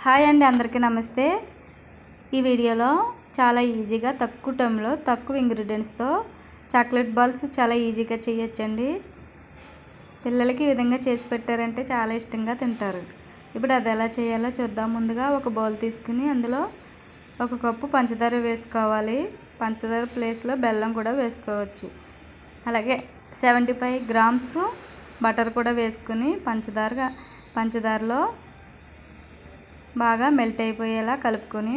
Hi అండి, అందరికీ నమస్తే. ఈ వీడియోలో చాలా ఈజీగా తక్కువ టైంలో తక్కువ ఇంగ్రీడియంట్స్తో చాక్లెట్ బాల్స్ చాలా ఈజీగా చేయొచ్చండి. పిల్లలకి ఈ విధంగా చేసి పెట్టారంటే చాలా ఇష్టంగా తింటారు. ఇప్పుడు అది ఎలా చేయాలో చూద్దాం. ముందుగా ఒక బౌల్ తీసుకుని అందులో 1 కప్పు పంచదార వేసుకోవాలి. పంచదార ప్లేస్లో బెల్లం కూడా వేసుకోవచ్చు. అలాగే 75 గ్రామ్స్ బటర్ కూడా వేసుకుని పంచదారలో బాగా మెల్ట్ అయిపోయేలా కలుపుకొని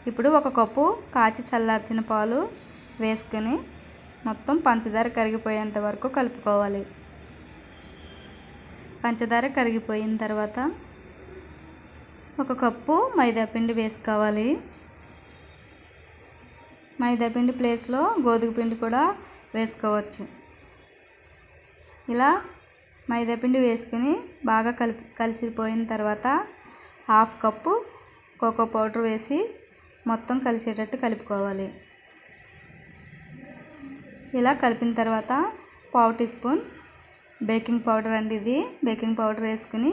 ఇప్పుడు 1 కప్పు కాచి చల్లార్చిన పాలు వేసుకొని మొత్తం పంచదార కరిగిపోయేంత వరకు కలుపుకోవాలి. పంచదార కరిగిపోయిన తర్వాత 1 కప్పు మైదా పిండి వేసుకోవాలి. మైదా పిండి ప్లేస్లో గోధుమ పిండి కూడా వేసుకోవచ్చు. ఇలా మైదా పిండి వేసుకుని బాగా కలిసిపోయిన తర్వాత 1/2 కప్పు కోకో పౌడర్ వేసి మొత్తం కలిసేటట్టు కలుపుకోవాలి. ఇలా కలిపిన తర్వాత 1/2 టీ స్పూన్ బేకింగ్ పౌడర్ అండి, ఇది బేకింగ్ పౌడర్ వేసుకుని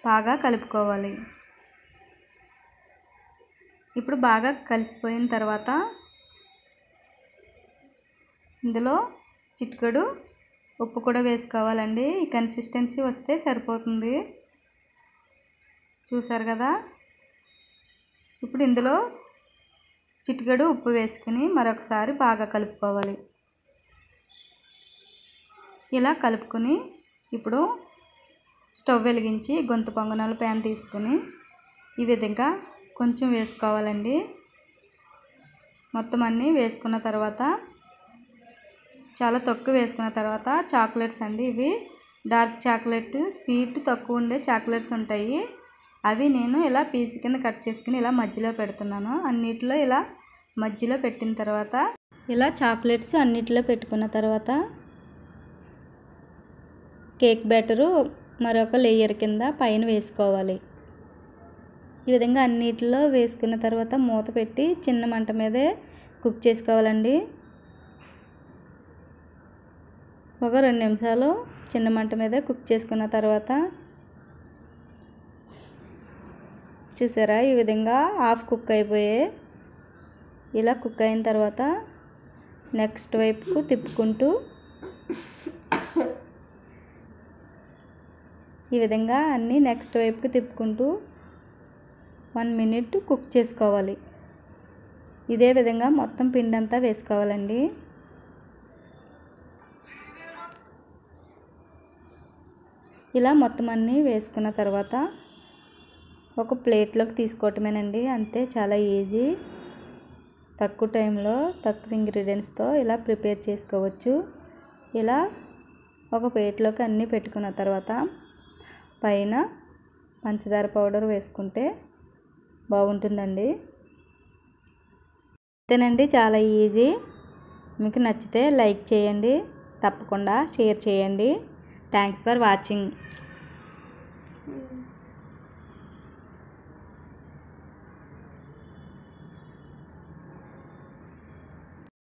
బాగా కలుపుకోవాలి. ఇప్పుడు బాగా కలిసిపోయిన తర్వాత ఇందులో చిటికెడు ఉప్పు కూడా వేసుకోవాలండి. ఈ కన్సిస్టెన్సీ వస్తే సరిపోతుంది. చూసారు కదా. ఇప్పుడు ఇందులో చిటికెడు ఉప్పు వేసుకుని మరొకసారి బాగా కలుపుకోవాలి. ఇలా కలుపుకొని ఇప్పుడు స్టవ్ వెలిగించి గొంతు పొంగనాల ప్యాన్ తీసుకుని ఈ విధంగా కొంచెం వేసుకోవాలండి. మొత్తం అన్నీ వేసుకున్న తర్వాత చాలా తక్కువ వేసుకున్న తర్వాత చాక్లెట్స్ అండి, ఇవి డార్క్ చాక్లెట్ స్వీట్ తక్కువ ఉండే చాక్లెట్స్ ఉంటాయి. అవి నేను ఇలా పీస్ కింద కట్ చేసుకుని ఇలా మధ్యలో పెడుతున్నాను. అన్నిటిలో ఇలా మధ్యలో పెట్టిన తర్వాత ఇలా చాక్లెట్స్ అన్నిటిలో పెట్టుకున్న తర్వాత కేక్ బ్యాటరు మరొక లేయర్ కింద పైన వేసుకోవాలి. ఈ విధంగా అన్నిటిలో వేసుకున్న తర్వాత మూత పెట్టి చిన్న మంట మీదే కుక్ చేసుకోవాలండి. ఒక 2 నిమిషాలు చిన్న మంట మీద కుక్ చేసుకున్న తర్వాత చూసారా, ఈ విధంగా హాఫ్ కుక్ అయిపోయాయి. ఇలా కుక్ అయిన తర్వాత నెక్స్ట్ వైపుకు తిప్పుకుంటూ ఈ విధంగా అన్నీ నెక్స్ట్ వైపుకు తిప్పుకుంటూ 1 మినిట్ కుక్ చేసుకోవాలి. ఇదే విధంగా మొత్తం పిండి అంతా వేసుకోవాలండి. ఇలా మొత్తం అన్నీ వేసుకున్న తర్వాత ఒక ప్లేట్లోకి తీసుకోవటమేనండి, అంతే. చాలా ఈజీ. తక్కువ టైంలో తక్కువ ఇంగ్రీడియంట్స్తో ఇలా ప్రిపేర్ చేసుకోవచ్చు. ఇలా ఒక ప్లేట్లోకి అన్నీ పెట్టుకున్న తర్వాత పైన పంచదార పౌడర్ వేసుకుంటే బాగుంటుందండి. అంతేనండి, చాలా ఈజీ. మీకు నచ్చితే లైక్ చేయండి, తప్పకుండా షేర్ చేయండి. Thanks for watching.